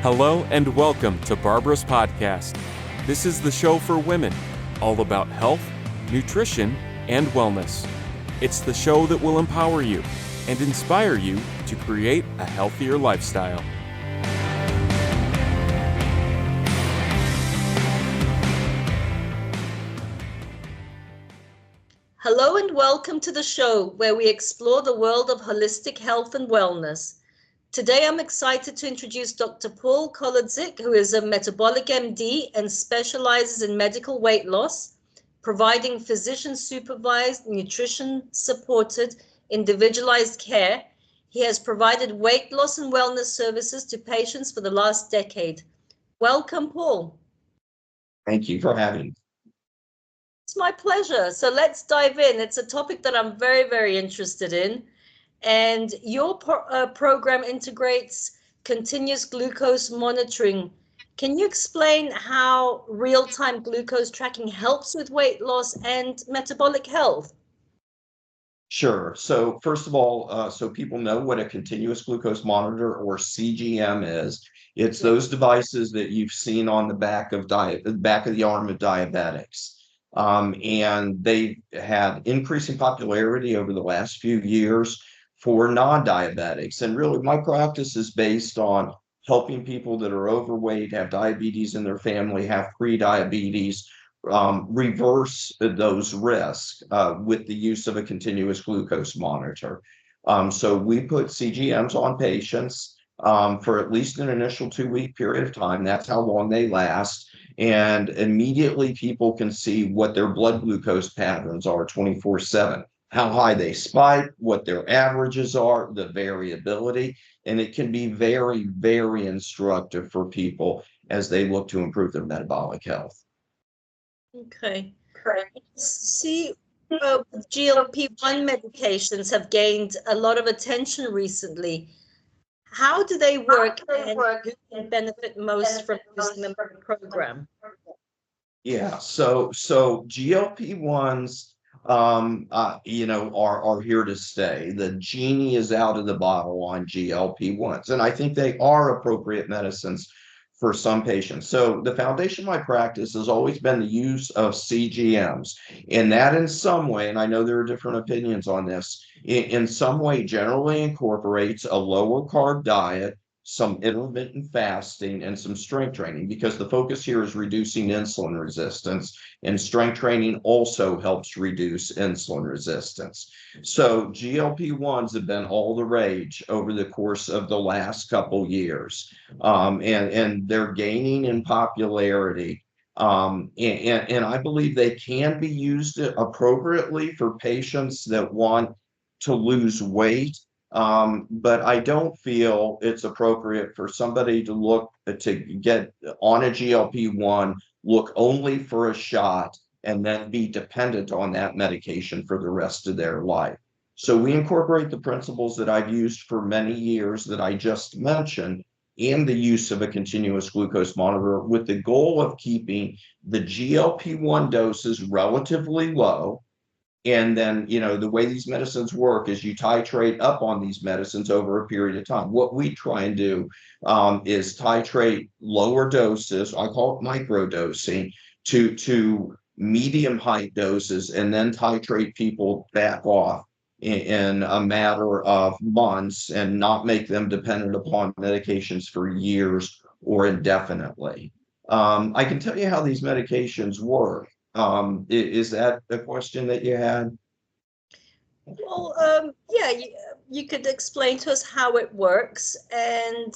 Hello and welcome to Barbara's Podcast. This is the show for women, all about health, nutrition, and wellness. It's the show that will empower you and inspire you to create a healthier lifestyle. Hello and welcome to the show where we explore the world of holistic health and wellness. Today I'm excited to introduce Dr. Paul Kolodzik, who is a metabolic MD and specializes in medical weight loss, providing physician-supervised, nutrition-supported, individualized care. He has provided weight loss and wellness services to patients for the last decade. Welcome, Paul. Thank you for having me. It's my pleasure. So let's dive in. It's a topic that I'm very, very interested in. And your program integrates continuous glucose monitoring. Can you explain how real-time glucose tracking helps with weight loss and metabolic health? Sure. So first of all, so people know what a continuous glucose monitor or CGM is. It's those devices that you've seen on the back of the arm of diabetics. And they've had increasing popularity over the last few years for non-diabetics. And really, my practice is based on helping people that are overweight, have diabetes in their family, have pre-diabetes, reverse those risks with the use of a continuous glucose monitor. So we put CGMs on patients for at least an initial 2-week period of time. That's how long they last. And immediately people can see what their blood glucose patterns are 24/7, how high they spike, what their averages are, the variability. And it can be very, very instructive for people as they look to improve their metabolic health. Okay. See, GLP-1 medications have gained a lot of attention recently. How do they work and who can benefit most from using the program? Yeah, so GLP-1s are here to stay. The genie is out of the bottle on GLP-1s, and I think they are appropriate medicines for some patients. So the foundation of my practice has always been the use of CGMs, and that in some way, and I know there are different opinions on this, in some way generally incorporates a lower carb diet, some intermittent fasting, and some strength training, because the focus here is reducing insulin resistance, and strength training also helps reduce insulin resistance. So GLP-1s have been all the rage over the course of the last couple years, and they're gaining in popularity. And I believe they can be used appropriately for patients that want to lose weight. But I don't feel it's appropriate for somebody to look to get on a GLP-1, look only for a shot, and then be dependent on that medication for the rest of their life. So we incorporate the principles that I've used for many years that I just mentioned in the use of a continuous glucose monitor, with the goal of keeping the GLP-1 doses relatively low. And then, the way these medicines work is you titrate up on these medicines over a period of time. What we try and do is titrate lower doses, I call it microdosing, to medium height doses, and then titrate people back off in a matter of months and not make them dependent upon medications for years or indefinitely. I can tell you how these medications work. Is that the question that you had? Well, yeah, you could explain to us how it works, and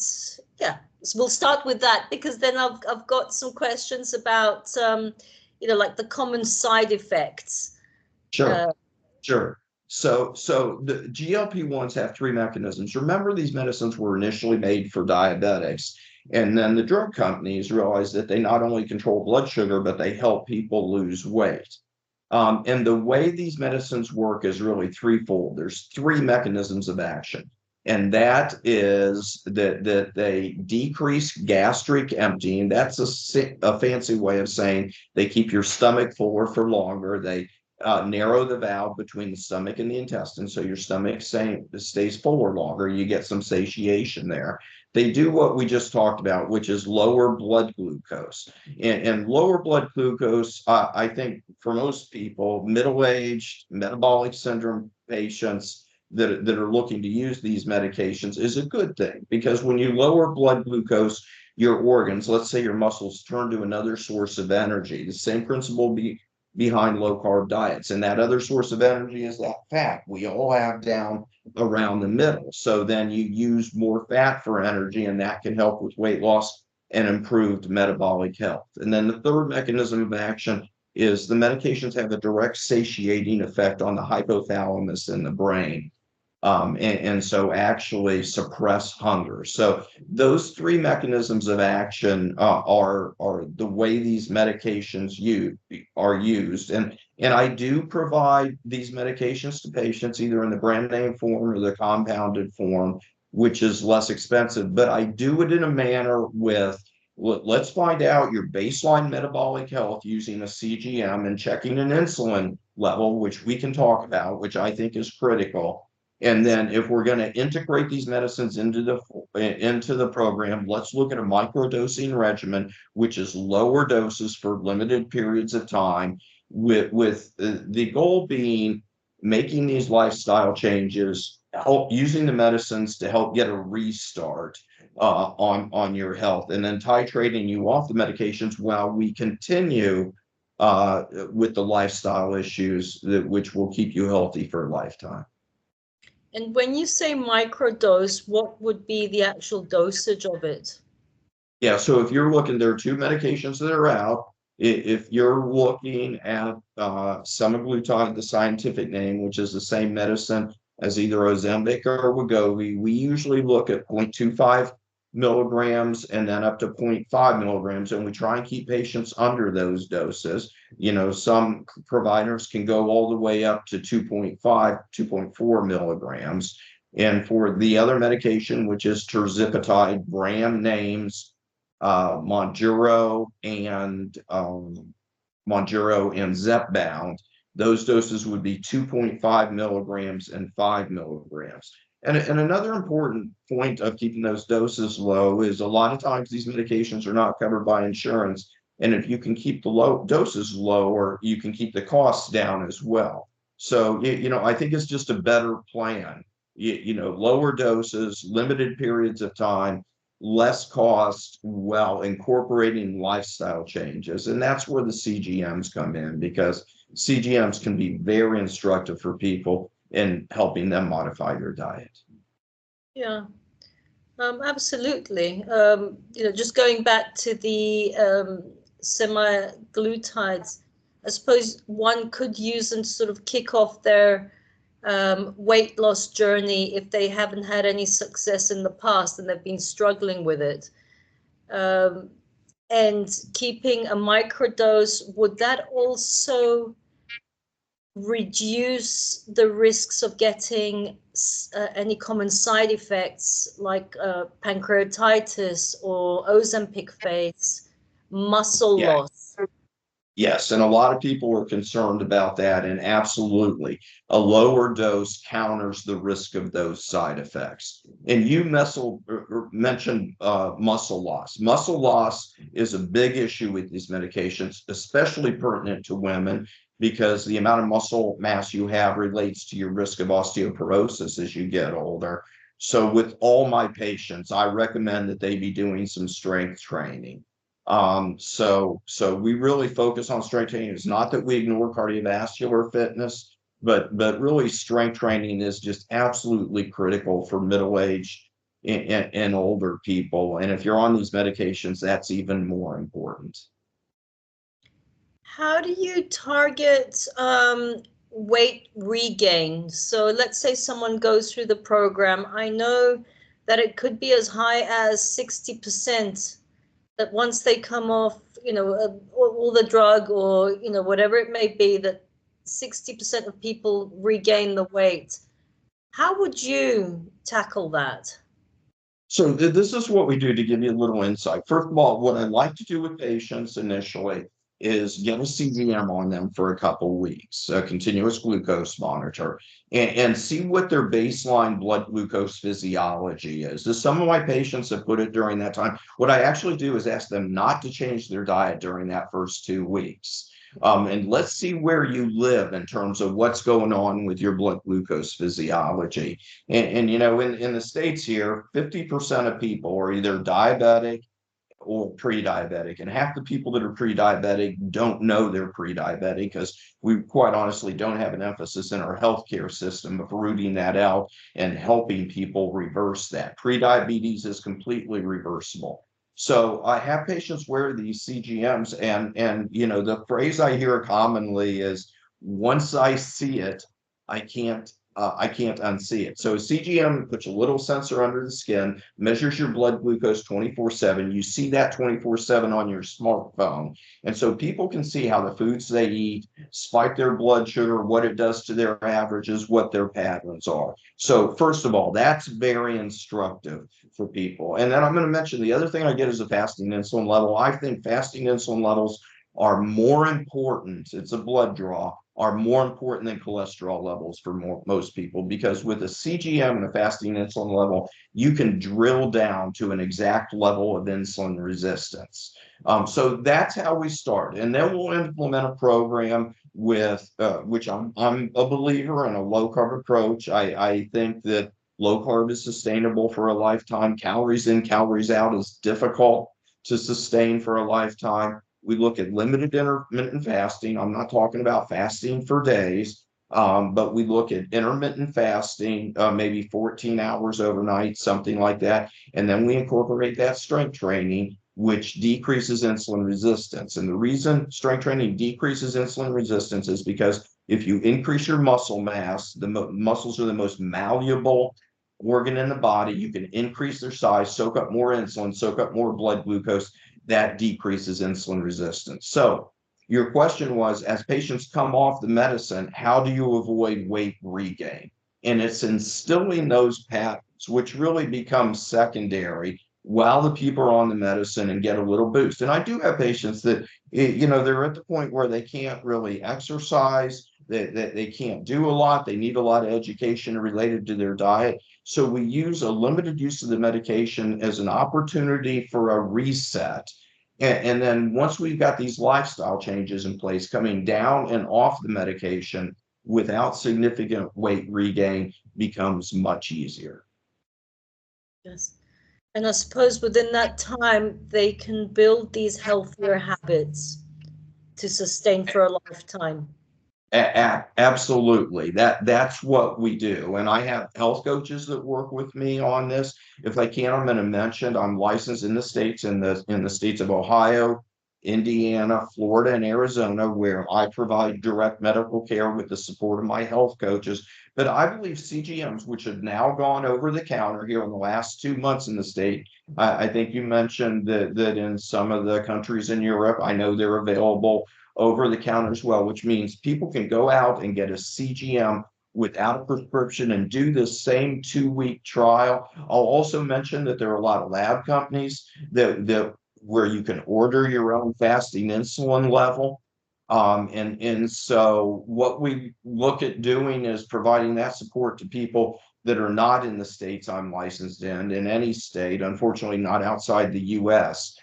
yeah, so we'll start with that, because then I've got some questions about like the common side effects. Sure. So the GLP-1s have 3 mechanisms. Remember, these medicines were initially made for diabetics, and then the drug companies realized that they not only control blood sugar, but they help people lose weight. And the way these medicines work is really threefold. There's 3 mechanisms of action, and that is that they decrease gastric emptying. That's a fancy way of saying they keep your stomach fuller for longer. They narrow the valve between the stomach and the intestine, so your stomach stays fuller longer. You get some satiation there. They do what we just talked about, which is lower blood glucose. And lower blood glucose, I think for most people, middle-aged, metabolic syndrome patients that are looking to use these medications is a good thing, because when you lower blood glucose, your organs, let's say your muscles, turn to another source of energy. The same principle behind low carb diets. And that other source of energy is that fat we all have down around the middle. So then you use more fat for energy, and that can help with weight loss and improved metabolic health. And then the third mechanism of action is the medications have a direct satiating effect on the hypothalamus in the brain. And so actually suppress hunger. So those three mechanisms of action are the way these medications are used. And I do provide these medications to patients either in the brand name form or the compounded form, which is less expensive. But I do it in a manner with, let's find out your baseline metabolic health using a CGM and checking an insulin level, which we can talk about, which I think is critical. And then if we're going to integrate these medicines into the program, let's look at a microdosing regimen, which is lower doses for limited periods of time, with the goal being making these lifestyle changes, using the medicines to help get a restart on your health, and then titrating you off the medications while we continue with the lifestyle issues which will keep you healthy for a lifetime. And when you say microdose, what would be the actual dosage of it? Yeah, so if you're looking, there are two medications that are out. If you're looking at semaglutide, the scientific name, which is the same medicine as either Ozempic or Wegovy, we usually look at 0.25 milligrams and then up to 0.5 milligrams, and we try and keep patients under those doses. Some providers can go all the way up to 2.5, 2.4 milligrams. And for the other medication, which is tirzepatide, brand names Mounjaro and Zepbound, those doses would be 2.5 milligrams and 5 milligrams. And another important point of keeping those doses low is a lot of times these medications are not covered by insurance. And if you can keep the doses lower, you can keep the costs down as well. So, I think it's just a better plan. Lower doses, limited periods of time, less cost, while incorporating lifestyle changes. And that's where the CGMs come in, because CGMs can be very instructive for people in helping them modify their diet. Yeah, absolutely. Just going back to the semaglutides, I suppose one could use them to sort of kick off their weight loss journey if they haven't had any success in the past and they've been struggling with it. And keeping a microdose, would that also reduce the risks of getting any common side effects like pancreatitis or Ozempic face, muscle loss? Yes, and a lot of people are concerned about that, and absolutely, a lower dose counters the risk of those side effects. And you mentioned muscle loss. Muscle loss is a big issue with these medications, especially pertinent to women, because the amount of muscle mass you have relates to your risk of osteoporosis as you get older. So with all my patients, I recommend that they be doing some strength training. So we really focus on strength training. It's not that we ignore cardiovascular fitness, but really strength training is just absolutely critical for middle-aged and older people. And if you're on these medications, that's even more important. How do you target weight regain? So let's say someone goes through the program. I know that it could be as high as 60%, that once they come off, all the drug or, whatever it may be, that 60% of people regain the weight. How would you tackle that? So this is what we do to give you a little insight. First of all, what I like to do with patients initially is get a CGM on them for a couple weeks, a continuous glucose monitor, and see what their baseline blood glucose physiology is. As some of my patients have put it during that time, what I actually do is ask them not to change their diet during that first 2 weeks. And let's see where you live in terms of what's going on with your blood glucose physiology. And in the States here, 50% of people are either diabetic or pre-diabetic, and half the people that are pre-diabetic don't know they're pre-diabetic because we quite honestly don't have an emphasis in our healthcare system of rooting that out and helping people reverse that. Pre-diabetes is completely reversible. So I have patients wear these CGMs, and the phrase I hear commonly is, once I see it, I can't unsee it. So a CGM puts a little sensor under the skin, measures your blood glucose 24/7. You see that 24/7 on your smartphone. And so people can see how the foods they eat spike their blood sugar, what it does to their averages, what their patterns are. So first of all, that's very instructive for people. And then I'm going to mention the other thing I get is a fasting insulin level. I think fasting insulin levels are more important. It's a blood draw, are more important than cholesterol levels for most people, because with a CGM and a fasting insulin level, you can drill down to an exact level of insulin resistance. So that's how we start. And then we'll implement a program with, which I'm a believer in, a low carb approach. I think that low carb is sustainable for a lifetime. Calories in, calories out is difficult to sustain for a lifetime. We look at limited intermittent fasting. I'm not talking about fasting for days, but we look at intermittent fasting, maybe 14 hours overnight, something like that. And then we incorporate that strength training, which decreases insulin resistance. And the reason strength training decreases insulin resistance is because if you increase your muscle mass, the muscles are the most malleable organ in the body. You can increase their size, soak up more insulin, soak up more blood glucose. That decreases insulin resistance. So your question was, as patients come off the medicine, how do you avoid weight regain? And it's instilling those patterns, which really becomes secondary while the people are on the medicine and get a little boost. And I do have patients that, they're at the point where they can't really exercise, that they can't do a lot. They need a lot of education related to their diet. So we use a limited use of the medication as an opportunity for a reset. And then once we've got these lifestyle changes in place, coming down and off the medication without significant weight regain becomes much easier. Yes. And I suppose within that time, they can build these healthier habits to sustain for a lifetime. Absolutely. That's what we do. And I have health coaches that work with me on this. If I can, I'm going to mention I'm licensed in the states, in the states of Ohio, Indiana, Florida, and Arizona, where I provide direct medical care with the support of my health coaches. But I believe CGMs, which have now gone over the counter here in the last 2 months in the state, I think you mentioned that in some of the countries in Europe, I know they're available over the counter as well, which means people can go out and get a CGM without a prescription and do the same 2-week trial. I'll also mention that there are a lot of lab companies that where you can order your own fasting insulin level. And so what we look at doing is providing that support to people that are not in the states I'm licensed in any state, unfortunately not outside the US.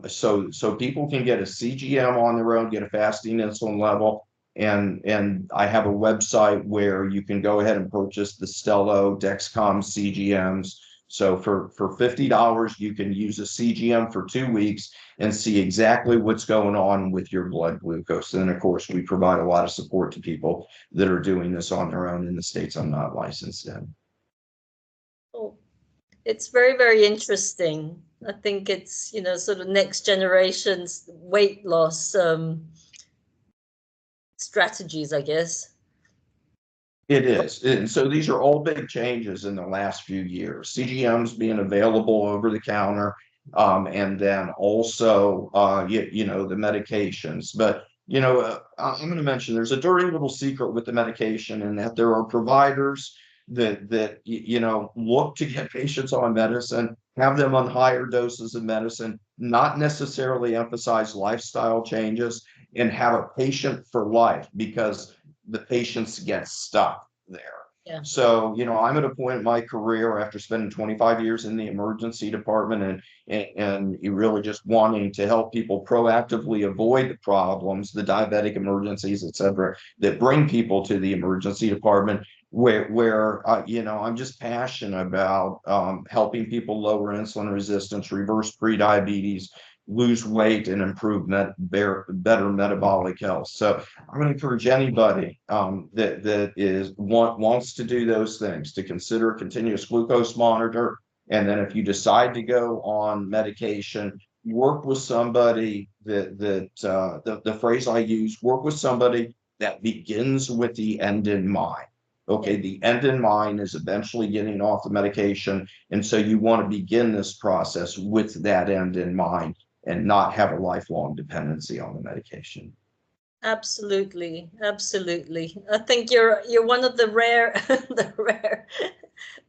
So people can get a CGM on their own, get a fasting insulin level, and I have a website where you can go ahead and purchase the Stello Dexcom CGMs. So for $50, you can use a CGM for 2 weeks and see exactly what's going on with your blood glucose. And of course, we provide a lot of support to people that are doing this on their own in the states I'm not licensed in. Oh, it's very, very interesting. I think it's, sort of next generation's weight loss strategies, I guess. It is. And so these are all big changes in the last few years. CGMs being available over the counter, and then also, the medications. But, I'm going to mention there's a dirty little secret with the medication, in that there are providers that look to get patients on medicine, have them on higher doses of medicine, not necessarily emphasize lifestyle changes and have a patient for life, because the patients get stuck there. Yeah. So, I'm at a point in my career after spending 25 years in the emergency department and really just wanting to help people proactively avoid the problems, the diabetic emergencies, et cetera, that bring people to the emergency department, where I'm just passionate about helping people lower insulin resistance, reverse prediabetes, lose weight, and improve better metabolic health. So I'm going to encourage anybody that wants to do those things to consider a continuous glucose monitor. And then if you decide to go on medication, work with somebody the phrase I use, work with somebody that begins with the end in mind. Okay, the end in mind is eventually getting off the medication. And so you want to begin this process with that end in mind and not have a lifelong dependency on the medication. Absolutely, absolutely. I think you're one of the rare the rare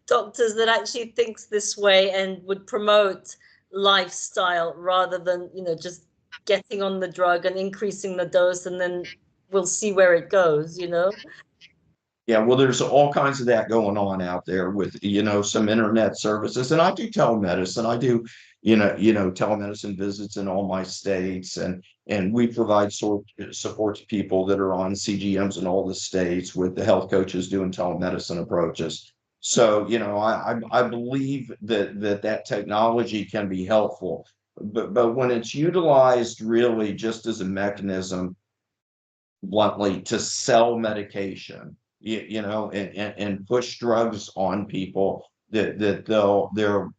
doctors that actually thinks this way and would promote lifestyle rather than, just getting on the drug and increasing the dose and then we'll see where it goes. Yeah, well, there's all kinds of that going on out there with, some internet services. And I do telemedicine. I do, telemedicine visits in all my states. And we provide support to people that are on CGMs in all the states with the health coaches doing telemedicine approaches. So, I believe that technology can be helpful. But when it's utilized really just as a mechanism, bluntly, to sell medication, and push drugs on people that they'll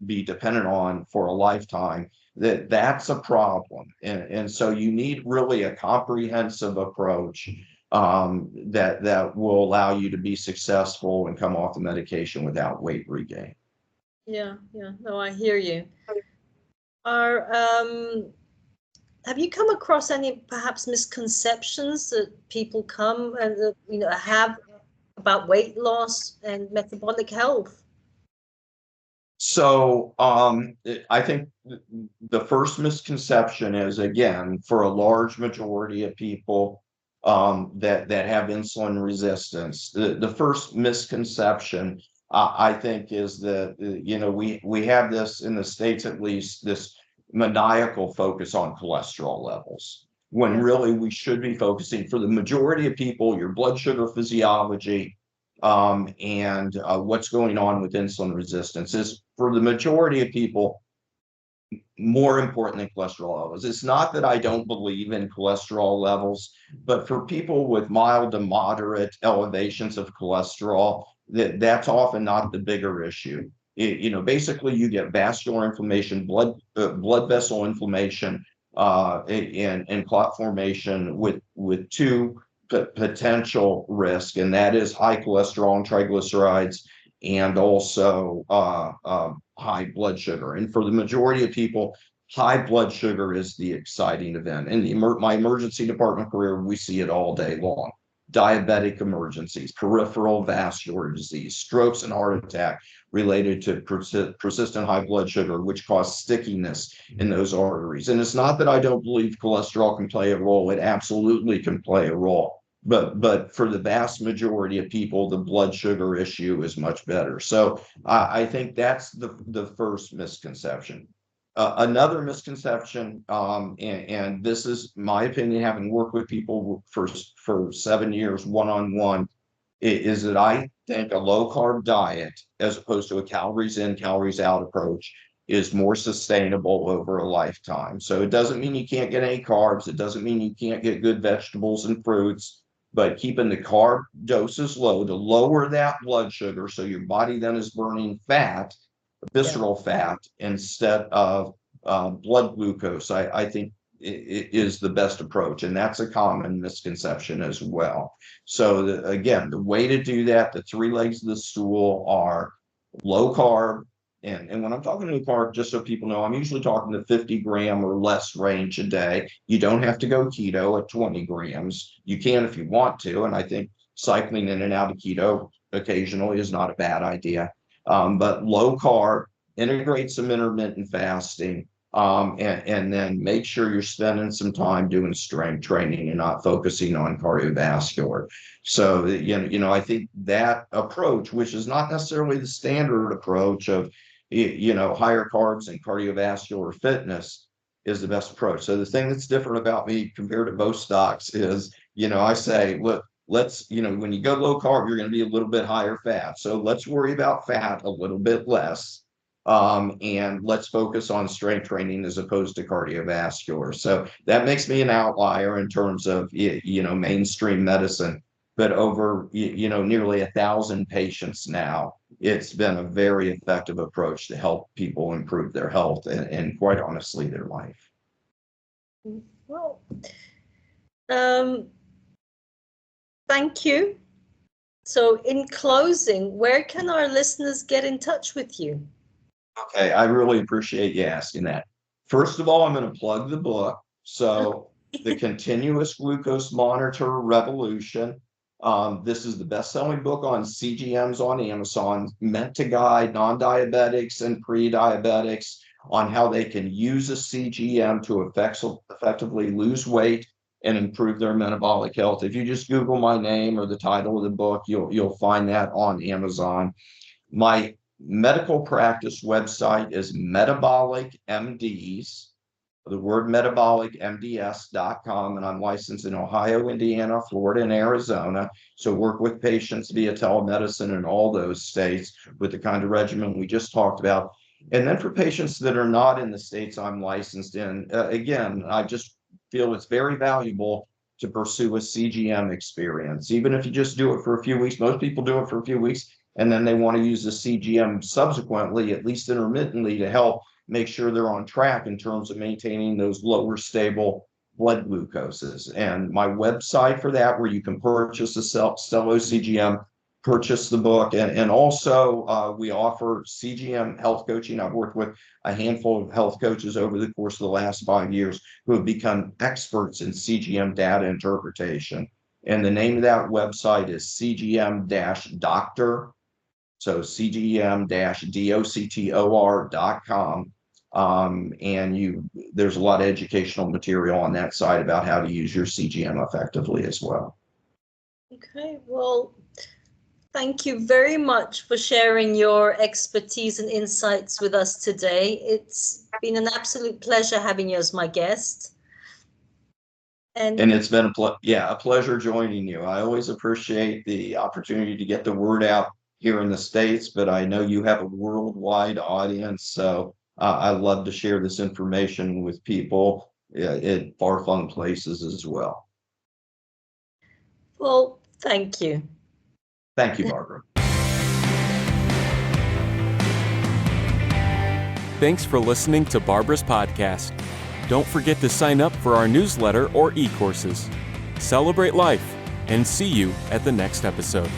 be dependent on for a lifetime, that's a problem. And so you need really a comprehensive approach that will allow you to be successful and come off the medication without weight regain. Yeah. No, I hear you. Have you come across any perhaps misconceptions that people come and have about weight loss and metabolic health? So I think the first misconception is, again, for a large majority of people that have insulin resistance, the first misconception I think is that we have this in the States, at least, this maniacal focus on cholesterol levels, when really we should be focusing, for the majority of people, your blood sugar physiology and what's going on with insulin resistance is, for the majority of people, more important than cholesterol levels. It's not that I don't believe in cholesterol levels, but for people with mild to moderate elevations of cholesterol, that's often not the bigger issue. Basically, you get vascular inflammation, blood vessel inflammation, and clot formation with two potential risk, and that is high cholesterol and triglycerides, and also high blood sugar. And for the majority of people, high blood sugar is the exciting event. In my emergency department career, we see it all day long. Diabetic emergencies, peripheral vascular disease, strokes, and heart attack related to persistent high blood sugar, which cause stickiness in those arteries. And it's not that I don't believe cholesterol can play a role. It absolutely can play a role. But for the vast majority of people, the blood sugar issue is much better. So I think that's the first misconception. Another misconception, and this is my opinion, having worked with people for 7 years one-on-one, is that I think a low-carb diet, as opposed to a calories in, calories out approach, is more sustainable over a lifetime. So it doesn't mean you can't get any carbs. It doesn't mean you can't get good vegetables and fruits, but keeping the carb doses low to lower that blood sugar, so your body then is burning fat, visceral fat, instead of blood glucose, I think it is the best approach. And that's a common misconception as well. So again, the way to do that, the three legs of the stool are low carb. And when I'm talking low carb, just so people know, I'm usually talking the 50 gram or less range a day. You don't have to go keto at 20 grams. You can if you want to. And I think cycling in and out of keto occasionally is not a bad idea. But low carb, integrate some intermittent fasting, and then make sure you're spending some time doing strength training and not focusing on cardiovascular. So, I think that approach, which is not necessarily the standard approach of, higher carbs and cardiovascular fitness, is the best approach. So the thing that's different about me compared to most stocks is, I say, look, let's, when you go low carb, you're going to be a little bit higher fat. So let's worry about fat a little bit less. And let's focus on strength training as opposed to cardiovascular. So that makes me an outlier in terms of, mainstream medicine. But over, nearly 1,000 patients now, it's been a very effective approach to help people improve their health and quite honestly, their life. Well, thank you. So in closing, where can our listeners get in touch with you? Okay, I really appreciate you asking that. First of all, I'm going to plug the book. So the Continuous Glucose Monitor Revolution. This is the best-selling book on CGMs on Amazon, meant to guide non-diabetics and pre-diabetics on how they can use a CGM to effectively lose weight and improve their metabolic health. If you just Google my name or the title of the book, you'll find that on Amazon. My medical practice website is MetabolicMDs, the word MetabolicMDs.com, and I'm licensed in Ohio, Indiana, Florida, and Arizona. So work with patients via telemedicine in all those states with the kind of regimen we just talked about. And then for patients that are not in the states I'm licensed in, again, I just feel it's very valuable to pursue a CGM experience. Even if you just do it for a few weeks, most people do it for a few weeks, and then they want to use the CGM subsequently, at least intermittently, to help make sure they're on track in terms of maintaining those lower stable blood glucoses. And my website for that, where you can purchase the Stelo CGM, purchase the book, and also we offer CGM health coaching. I've worked with a handful of health coaches over the course of the last 5 years who have become experts in CGM data interpretation. And the name of that website is CGM-Doctor. So CGM-DOCTOR.com. And there's a lot of educational material on that site about how to use your CGM effectively as well. Okay, well, thank you very much for sharing your expertise and insights with us today. It's been an absolute pleasure having you as my guest. And it's been a pleasure joining you. I always appreciate the opportunity to get the word out here in the States, but I know you have a worldwide audience. So I love to share this information with people in far-flung places as well. Well, thank you. Thank you, Barbara. Thanks for listening to Barbara's podcast. Don't forget to sign up for our newsletter or e-courses. Celebrate life, and see you at the next episode.